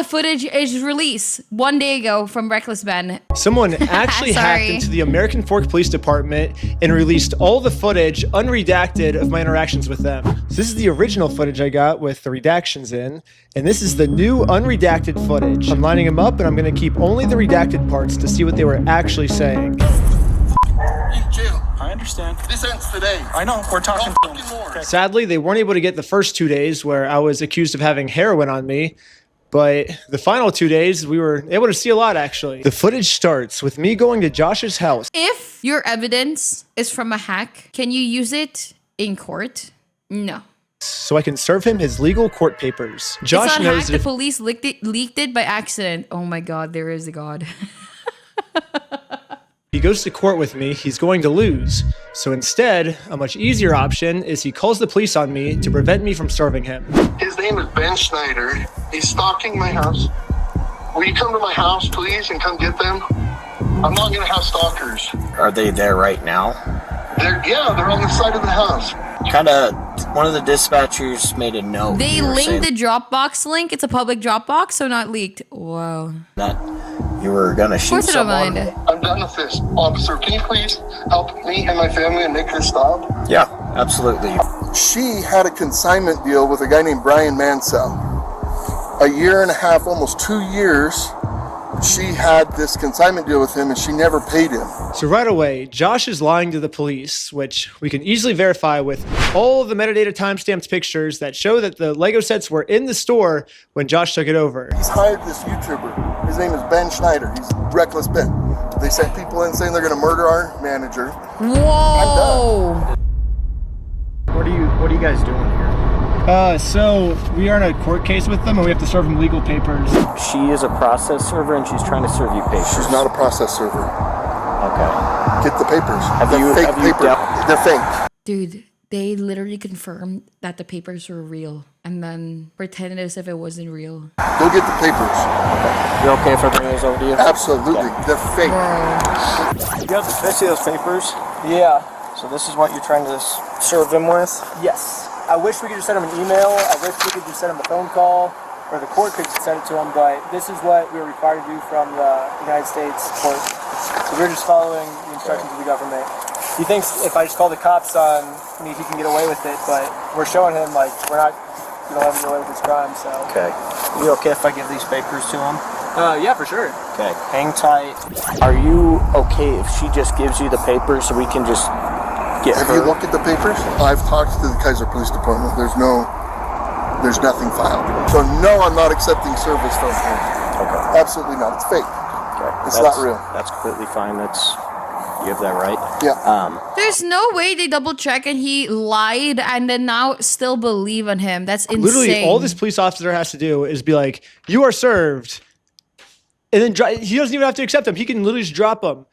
the footage is released 1 day ago from Reckless Ben. Someone actually hacked into the American Fork Police Department and released all the footage unredacted of my interactions with them. So this is the original footage I got with the redactions in, and this is the new unredacted footage. I'm lining them up and I'm going to keep only the redacted parts to see what they were actually saying. In jail. I understand. This ends today. I know, we're talking to them. Okay. Sadly, they weren't able to get the first 2 days where I was accused of having heroin on me, but the final 2 days, we were able to see a lot, actually. The footage starts with me going to Josh's house. If your evidence is from a hack, can you use it in court? No. So I can serve him his legal court papers. Josh it's not knows hacked, the police leaked it by accident. Oh my God, there is a God. He goes to court with me, he's going to lose. So instead, a much easier option is he calls the police on me to prevent me from serving him. His name is Ben Schneider. He's stalking my house. Will you come to my house, please, and come get them? I'm not going to have stalkers. Are they there right now? They're on the side of the house. One of the dispatchers made a note. They linked the Dropbox link. It's a public Dropbox, so not leaked. Wow. That you were gonna shoot someone. I'm done with this, officer. Can you please help me and my family and make this stop? Yeah, absolutely. She had a consignment deal with a guy named Brian Mansell. A year and a half, almost 2 years, she had this consignment deal with him and she never paid him. So right away, Josh is lying to the police, which we can easily verify with all of the metadata timestamped pictures that show that the Lego sets were in the store when Josh took it over. He's hired this YouTuber. His name is Ben Schneider. He's Reckless Ben. They sent people in saying they're going to murder our manager. Whoa! What are you guys doing here? So we are in a court case with them and we have to serve them legal papers. She is a process server and she's trying to serve you papers. She's not a process server. Okay. Get the papers. They're fake papers. They're fake. Dude, they literally confirmed that the papers were real and then pretended as if it wasn't real. Go get the papers. You okay if I bring those over to you? Absolutely. Okay. They're fake. Can I see those papers? Yeah. So this is what you're trying to serve them with? Yes. I wish we could just send him an email. I wish we could just send him a phone call, or the court could send it to him, but this is what we're required to do from the United States court. So we're just following the instructions of the government. He thinks if I just call the cops on me, he can get away with it, but we're showing him, like, we're not going to let him get away with this crime, so. Okay. You okay if I give these papers to him? Yeah, for sure. Okay. Hang tight. Are you okay if she just gives you the papers so we can just get Have her? you looked at the papers? I've talked to the Kaiser Police Department. There's nothing filed. So no, I'm not accepting service from him. Okay. Absolutely not. It's fake. Okay. It's not real. That's completely fine. You have that right. Yeah. There's no way they double check and he lied and then now still believe on him. That's insane. Literally, all this police officer has to do is be like, you are served. And then he doesn't even have to accept them. He can literally just drop them.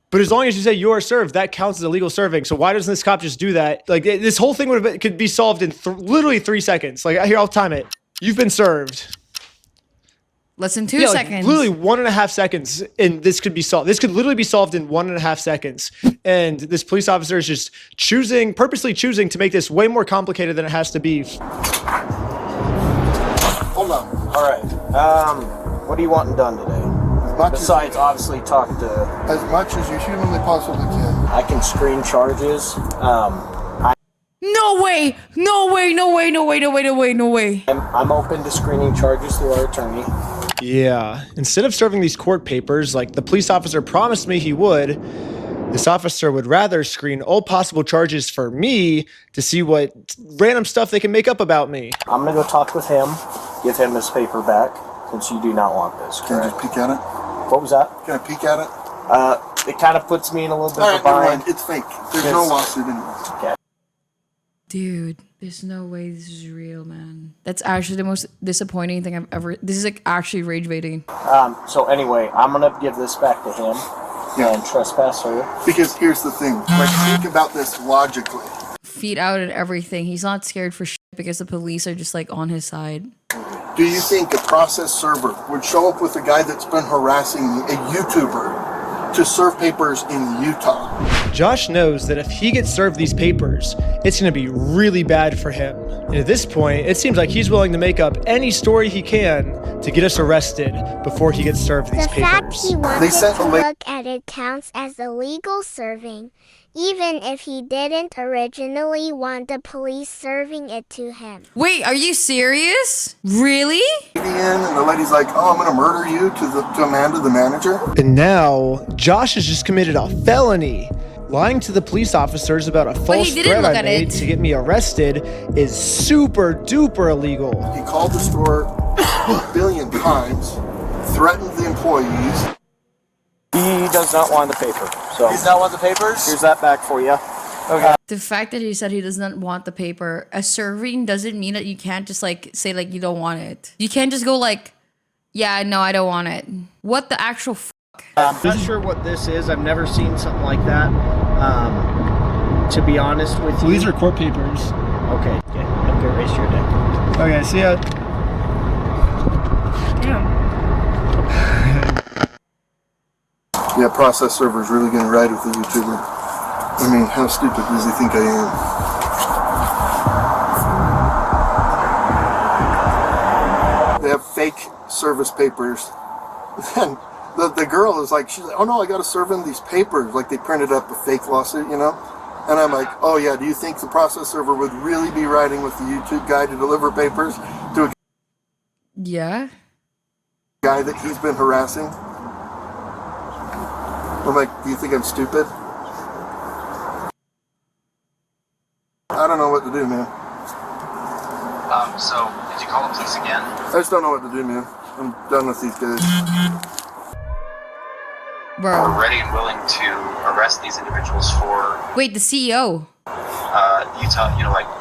But as long as you say you are served, that counts as illegal serving. So why doesn't this cop just do that? Like, this whole thing could be solved in literally 3 seconds. Like, here, I'll time it. You've been served. Less than 2 seconds. Literally 1.5 seconds, and this could be solved. This could literally be solved in 1.5 seconds. And this police officer is just purposely choosing to make this way more complicated than it has to be. Hold on. All right. What are you wanting done today? Besides, obviously, talk to... As much as you humanly possibly can. I can screen charges. No way! No way, no way, no way, no way, no way, no way. I'm open to screening charges through our attorney. Yeah. Instead of serving these court papers like the police officer promised me he would, this officer would rather screen all possible charges for me to see what random stuff they can make up about me. I'm going to go talk with him, give him his paper back, since you do not want this, correct? Can I just peek at it? What was that? Can I peek at it? It kind of puts me in a little bit All of right, a never bind. mind. It's fake. There's no lawsuit anyway. Okay. Dude, there's no way this is real, man. That's actually the most disappointing thing I've ever... This is like actually rage baiting. So anyway, I'm going to give this back to him and trespass her. Because here's the thing. Like, think about this logically. Feet out and everything. He's not scared for shit because the police are just like on his side. Do you think a process server would show up with a guy that's been harassing a YouTuber to serve papers in Utah. Josh knows that if he gets served these papers, it's going to be really bad for him. And at this point, it seems like he's willing to make up any story he can to get us arrested before he gets served these The fact papers. he They wanted sent to a la- look at it counts as illegal serving, even if he didn't originally want the police serving it to him. Wait, are you serious? Really? And the lady's like, oh, I'm going to murder you to Amanda, the manager. And now, Josh has just committed a felony. Lying to the police officers about a false he didn't threat look I at made it. to get me arrested is super duper illegal. He called the store a billion times, threatened the employees. He does not want the paper. So He's not want the papers? here's that back for you. Okay. The fact that he said he does not want the paper, a serving doesn't mean that you can't just like say like you don't want it. You can't just go like, yeah, no, I don't want it. What the actual I'm not sure what this is. I've never seen something like that. To be honest with you. These are court papers. Okay. Have a good rest of your day. Okay, see ya. Yeah, process server's really going to ride with the YouTuber. I mean, how stupid does he think I am? They have fake service papers. And the girl is like, she's like, oh no, I got to serve him these papers. Like they printed up a fake lawsuit, you know? And I'm like, oh yeah, do you think the process server would really be riding with the YouTube guy to deliver papers to a Yeah. guy that he's been harassing? I'm like, do you think I'm stupid? I don't know what to do, man. So, did you call the police again? I just don't know what to do, man. I'm done with these guys. Bro. We're ready and willing to arrest these individuals for Wait, the CEO.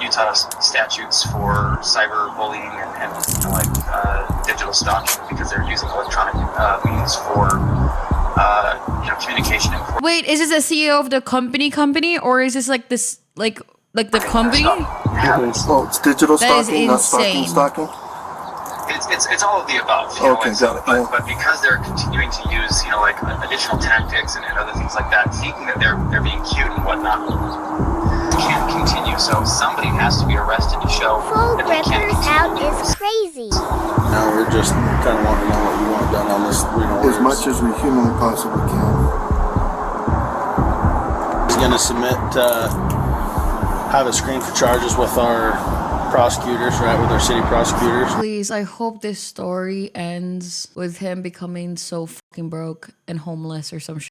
Utah statutes for cyberbullying and digital stalking because they're using electronic means for communication. Wait, is this a CEO of the company, or is this like this like the company? Oh, it's digital That is stalking, not insane. stalking. It's all of the above. Okay, got it, yeah. But because they're continuing to use additional tactics and other things like that, thinking that they're being cute and whatnot, can't continue. So somebody has to be arrested to show Full that they can't rippers out continue. is crazy. Now we're just kind of wanting to know what you want done on this. As much as we humanly possibly can. He's going to submit, have it screened for charges with our prosecutors, right? With our city prosecutors. Please, I hope this story ends with him becoming so fucking broke and homeless or some shit.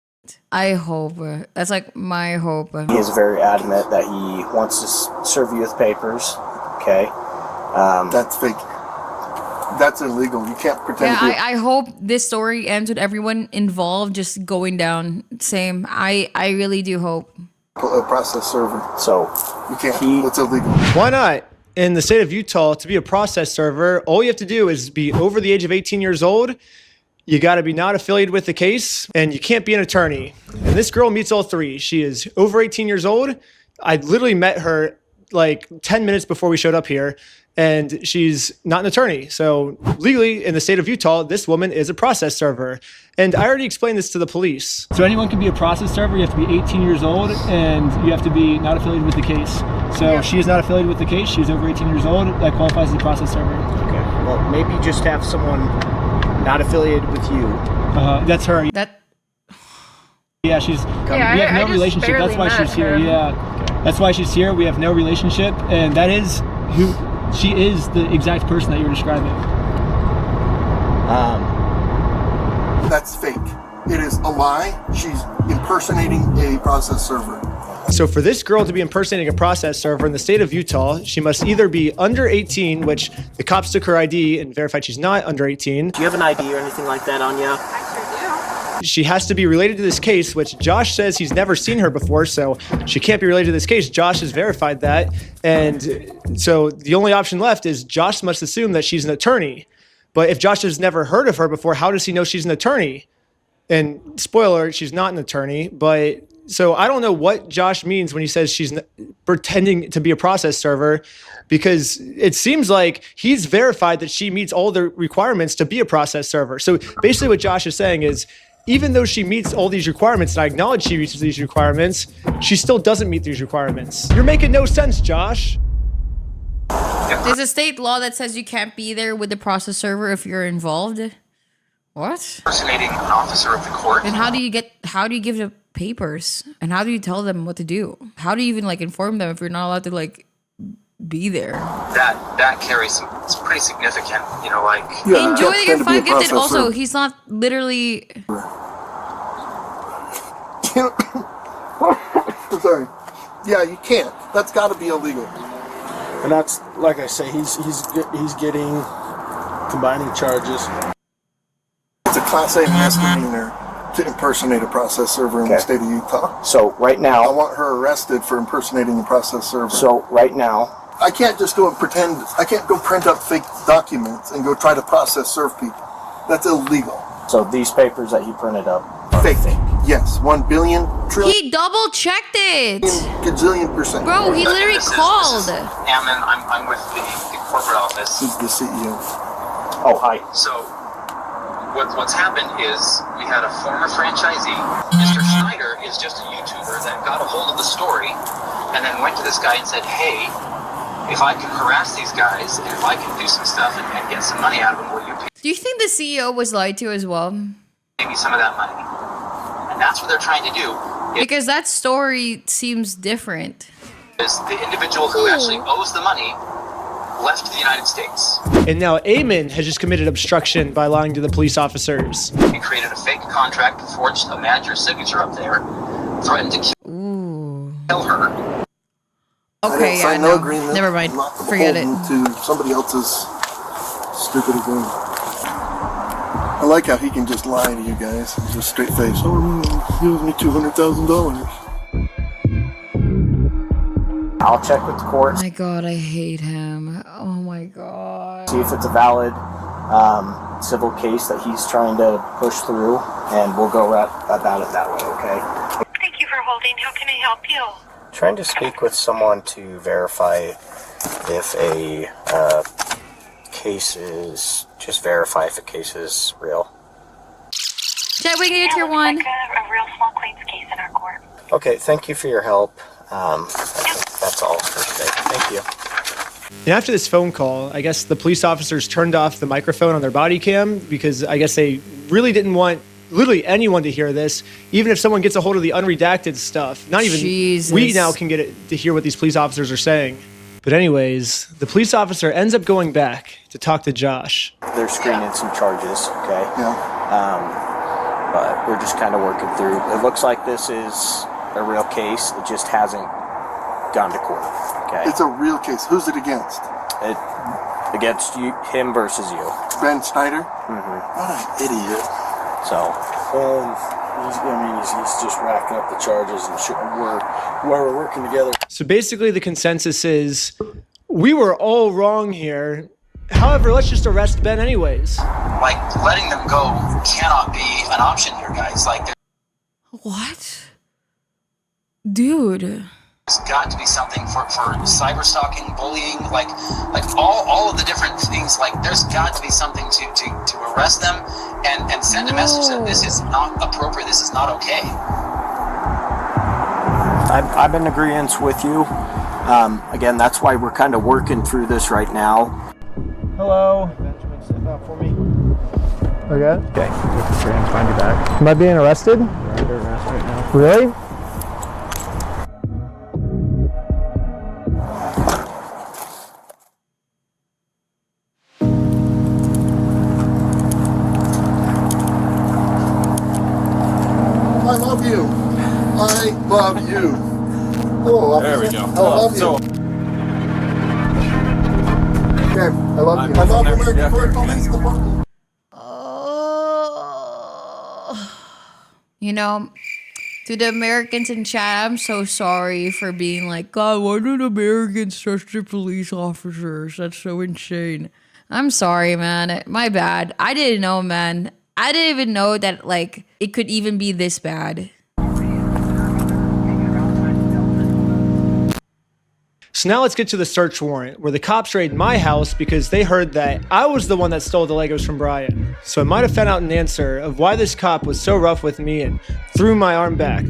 I hope. That's like my hope. He is very adamant that he wants to serve you with papers. Okay. That's fake. That's illegal. You can't pretend Yeah, to do it. I hope this story ends with everyone involved just going down. Same. I really do hope. A process server. So You can't. It's illegal. Why not? In the state of Utah, to be a process server, all you have to do is be over the age of 18 years old. You got to be not affiliated with the case, and you can't be an attorney. And this girl meets all three. She is over 18 years old. I literally met her like 10 minutes before we showed up here, and she's not an attorney. So legally, in the state of Utah, this woman is a process server. And I already explained this to the police. So anyone can be a process server. You have to be 18 years old, and you have to be not affiliated with the case. So she is not affiliated with the case. She's over 18 years old. That qualifies as a process server. Okay. Well, maybe just have someone not affiliated with you. That's her. That Yeah, she's. Yeah, we have I no just relationship. That's barely why met she's here. her. Yeah, that's why she's here. We have no relationship, and that is who she is. The exact person that you're describing. That's fake. It is a lie. She's impersonating a process server. So for this girl to be impersonating a process server in the state of Utah, she must either be under 18, which the cops took her ID and verified she's not under 18. Do you have an ID or anything like that on you? I sure do. She has to be related to this case, which Josh says he's never seen her before, so she can't be related to this case. Josh has verified that. And so the only option left is Josh must assume that she's an attorney. But if Josh has never heard of her before, how does he know she's an attorney? And spoiler, she's not an attorney, but so I don't know what Josh means when he says she's pretending to be a process server, because it seems like he's verified that she meets all the requirements to be a process server. So basically what Josh is saying is even though she meets all these requirements, and I acknowledge she meets these requirements, she still doesn't meet these requirements. You're making no sense, Josh. There's a state law that says you can't be there with the process server if you're involved. What? Impersonating an officer of the court. And how do you give the papers? And how do you tell them what to do? How do you even like inform them if you're not allowed to like be there? That carries some, it's pretty significant, you know, like... Yeah, Enjoy the pretend to be a Get 5 Gifted. processor. Also, he's not literally... Sorry. Yeah, you can't. That's got to be illegal. And that's, like I say, he's getting combining charges. It's a Class A misdemeanor to impersonate a process server in the state of Utah. So right I now, want her arrested for impersonating a process server. so right now, I can't just go and pretend. I can't go print up fake documents and go try to process serve people. That's illegal. so these papers that he printed up are Fake. Yes, 1 billion trillion He double checked it. gazillion percent. Bro, he literally This is called. Ammon, I'm with the corporate office. He's the CEO. Oh, hi. So what's happened is we had a former franchisee, Mr. Schneider is just a YouTuber that got a hold of the story and then went to this guy and said, hey, if I can harass these guys and if I can do some stuff and get some money out of them, will you Do you think the CEO was lied to as well? pay me some of that money? And that's what they're trying to do. Because that story seems different. Is the individual who actually owes the money left the United States. And now Eamon has just committed obstruction by lying to the police officers. He created a fake contract, forged a manager's signature up there, threatened to kill her. Okay, yeah, no no. agreement. Never mind. Not Forget it. beholden to somebody else's stupid agreement. I like how he can just lie to you guys. He's just straight face. Oh, he owes me $200,000. I'll check with the court, Oh my god, I hate him. Oh my god. see if it's a valid civil case that he's trying to push through, and we'll go about it that way, okay? Thank you for holding. How can I help you? Trying to speak with someone to verify if a case is, just verify if a case is real. Chat, we get tier 1. Like a real small claims case in our court. Okay, thank you for your help. That's all for today. Thank you. And after this phone call, I guess the police officers turned off the microphone on their body cam because I guess they really didn't want literally anyone to hear this, even if someone gets a hold of the unredacted stuff. Not even we now can get it to hear what these police officers are saying. But anyways, the police officer ends up going back to talk to Josh. They're screening some charges, okay? Yeah. But we're just kind of working through. It looks like this is a real case. It just hasn't gone to court, okay? It's a real case. Who's it against? It against you, him versus you. Ben Schneider? Mm-hmm. What an idiot. So, He's just racking up the charges, and we're working together. So basically the consensus is we were all wrong here. However, let's just arrest Ben anyways. Like, letting them go cannot be an option here, guys. Like, What? Dude. there's got to be something for cyber stalking, bullying, like all of the different things. Like, there's got to be something to arrest them and send a message that this is not appropriate, this is not okay. I'm in agreement with you. Again, that's why we're kind of working through this right now. Hello. Benjamin, step out for me. Okay. Okay. Find you back. Am I being arrested? You're under arrest right now. Really? I love you. I love you. Hello, officer. There we go. I love you. Okay, I love you. I love American Police Department. You know, to the Americans in chat, I'm so sorry for being like, God, why did Americans trust their police officers? That's so insane. I'm sorry, man. My bad. I didn't know, man. I didn't even know that, like, it could even be this bad. So now let's get to the search warrant, where the cops raid my house because they heard that I was the one that stole the Legos from Brian. So I might have found out an answer of why this cop was so rough with me and threw my arm back.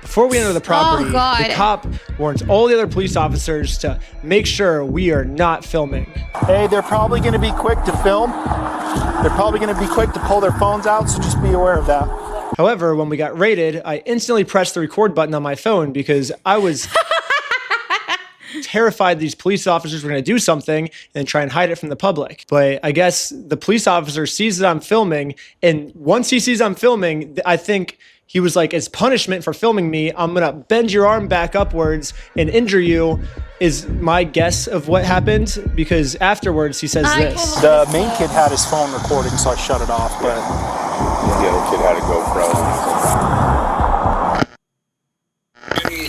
Before we enter the property, the cop warns all the other police officers to make sure we are not filming. Hey, they're probably going to be quick to film. They're probably going to be quick to pull their phones out, so just be aware of that. However, when we got raided, I instantly pressed the record button on my phone because I was terrified these police officers were going to do something and try and hide it from the public. But I guess the police officer sees that I'm filming, and once he sees I'm filming, I think he was like, as punishment for filming me, I'm going to bend your arm back upwards and injure you, is my guess of what happened, because afterwards he says this. The main kid had his phone recording, so I shut it off, but the other kid had a GoPro.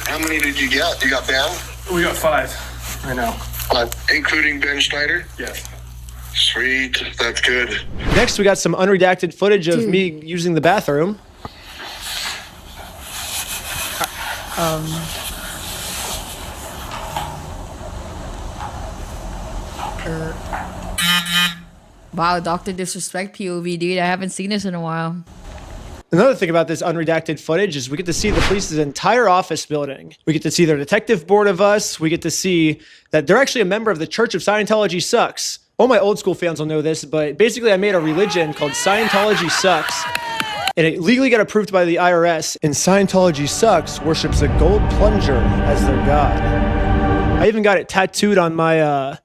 How many did you get? You got banned? We got 5 right now. Including Ben Schneider? Yes. Sweet, that's good. Next, we got some unredacted footage of me using the bathroom. Wow, Dr. Disrespect POV, dude. I haven't seen this in a while. Another thing about this unredacted footage is we get to see the police's entire office building. We get to see their detective board of us. We get to see that they're actually a member of the Church of Scientology Sucks. All my old school fans will know this, but basically I made a religion called Scientology Sucks. And it legally got approved by the IRS, and Scientology Sucks worships a gold plunger as their god. I even got it tattooed on my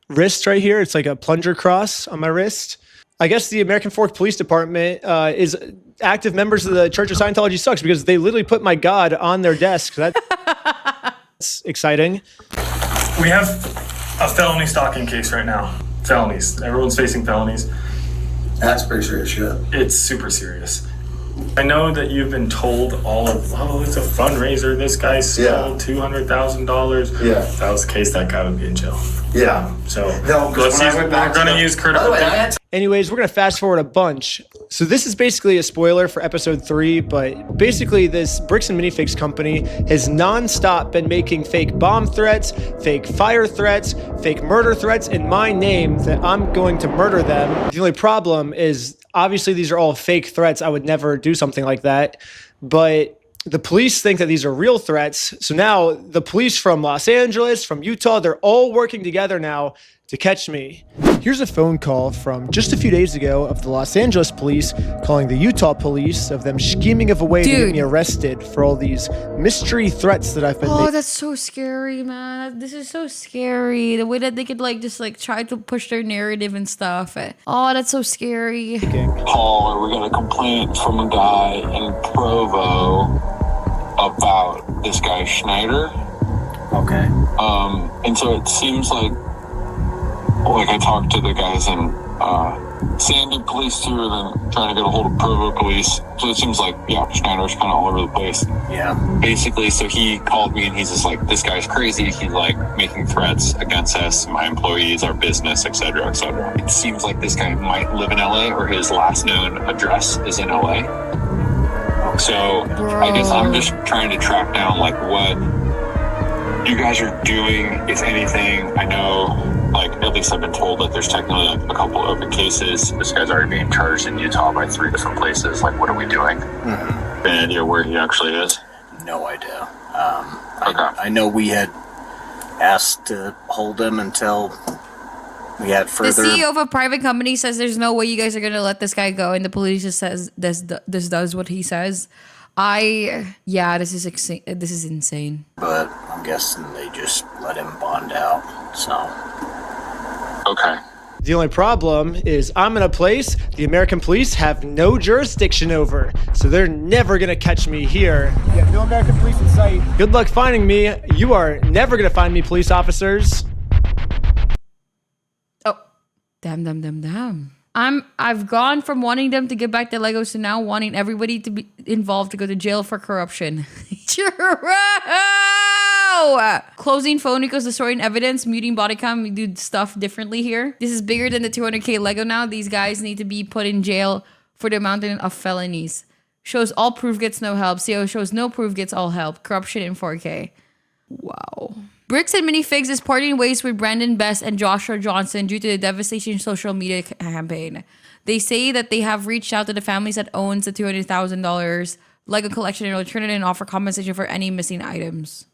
wrist right here. It's like a plunger cross on my wrist. I guess the American Fork Police Department is active members of the Church of Scientology Sucks because they literally put my god on their desk. That's exciting. We have a felony stalking case right now. Felonies. Everyone's facing felonies. That's pretty serious shit. It's super serious. I know that you've been told all of, oh, it's a fundraiser. This guy stole $200,000. Yeah. If that was the case, that guy would be in jail. Yeah. So No, we're going to use critical. Anyways, we're going to fast forward a bunch. So this is basically a spoiler for episode 3, but basically this Bricks and Minifigs company has nonstop been making fake bomb threats, fake fire threats, fake murder threats in my name that I'm going to murder them. The only problem is obviously these are all fake threats. I would never do something like that. But the police think that these are real threats. So now the police from Los Angeles, from Utah, they're all working together now to catch me. Here's a phone call from just a few days ago of the Los Angeles police calling the Utah police of them scheming of a way to get me arrested for all these mystery threats that I've been making. Oh, that's so scary, man. This is so scary. The way that they could just try to push their narrative and stuff. Oh, that's so scary. Paul, we got a complaint from a guy in Provo about this guy Schneider. Okay. And so it seems like I talked to the guys in Sandy police too, and then trying to get a hold of Provo police. So it seems like, yeah, Schneider's kind of all over the place. Yeah. Basically, so he called me and he's just like, this guy's crazy. He's like making threats against us, my employees, our business, etc., etc. It seems like this guy might live in LA, or his last known address is in LA. So I guess I'm just trying to track down what you guys are doing, if anything. I know, at least I've been told that there's technically a couple open cases. This guy's already being charged in Utah by 3 different places. What are we doing? Mm-hmm. Any idea where he actually is? No idea. Okay. I know we had asked to hold him until we had further. The CEO of a private company says there's no way you guys are gonna let this guy go, and the police just says this does what he says. This is insane. But I'm guessing they just let him bond out. So. Okay. The only problem is I'm in a place the American police have no jurisdiction over, so they're never gonna catch me here. Yeah, no American police in sight. Good luck finding me. You are never gonna find me, police officers. Oh, damn. I've gone from wanting them to give back the Legos to now wanting everybody to be involved to go to jail for corruption. Closing phone equals destroying evidence, muting Bodycam. We do stuff differently here. This is bigger than the 200K Lego now. These guys need to be put in jail for the mountain of felonies. Shows all proof gets no help. CO shows no proof gets all help. Corruption in 4K. Wow. Bricks and Minifigs is parting ways with Brandon Best and Joshua Johnson due to the devastating social media campaign. They say that they have reached out to the families that owns the $200,000 Lego collection and will turn it and offer compensation for any missing items.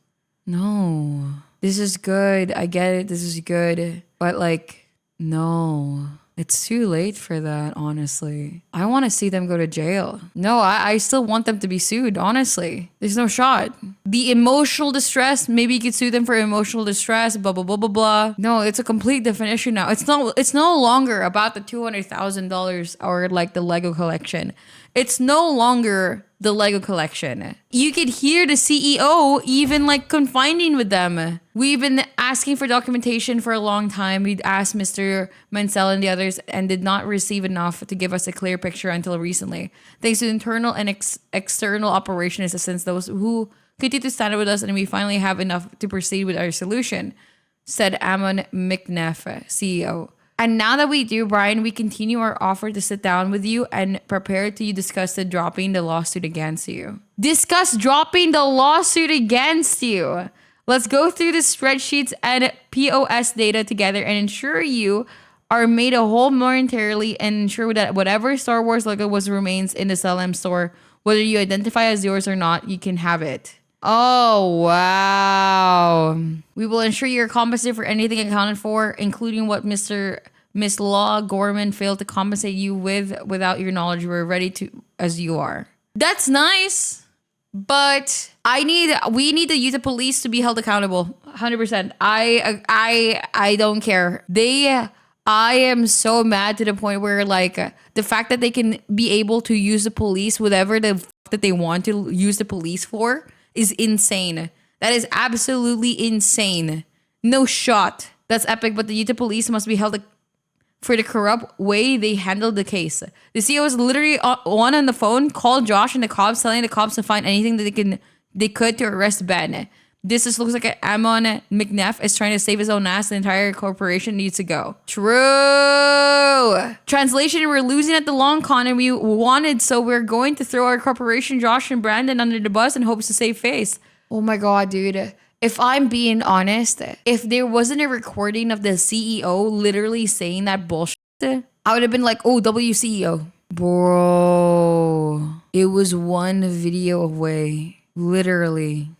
No. This is good. I get it. This is good. But like, no. It's too late for that, honestly. I want to see them go to jail. No, I still want them to be sued, honestly. There's no shot. The emotional distress, maybe you could sue them for emotional distress, blah, blah, blah, blah, blah. No, it's a complete definition now. It's no longer about the $200,000 or like the Lego collection. It's no longer the Lego collection. You could hear the CEO even like confining with them. We've been asking for documentation for a long time. We'd asked Mr. Mansell and the others and did not receive enough to give us a clear picture until recently. Thanks to internal and external operation assistance, those who continue to stand with us, and we finally have enough to proceed with our solution, said Amon McNeff, CEO. And now that we do, Brian, we continue our offer to sit down with you and prepare to discuss dropping the lawsuit against you. Discuss dropping the lawsuit against you. Let's go through the spreadsheets and POS data together and ensure you are made a whole momentarily and ensure that whatever Star Wars Lego remains in the SLM store, whether you identify as yours or not, you can have it. Oh, wow. We will ensure you're compensated for anything accounted for, including what Miss Law Gorman failed to compensate you with without your knowledge. We're ready to as you are. That's nice, but we need the Utah police to be held accountable. 100%. I don't care. I am so mad to the point where like the fact that they can be able to use the police, whatever that they want to use the police for, is insane. That is absolutely insane. No shot. That's epic, but the Utah police must be held for the corrupt way they handled the case. The CEO was literally on the phone, called Josh and the cops, telling the cops to find anything that they could to arrest Ben. This just looks like Amon McNeff is trying to save his own ass. The entire corporation needs to go. True. Translation, we're losing at the long con and we wanted, so we're going to throw our corporation, Josh and Brandon, under the bus in hopes to save face. Oh my God, dude. If I'm being honest, if there wasn't a recording of the CEO literally saying that bullshit, I would have been like, oh, WCEO. Bro, it was one video away. Literally.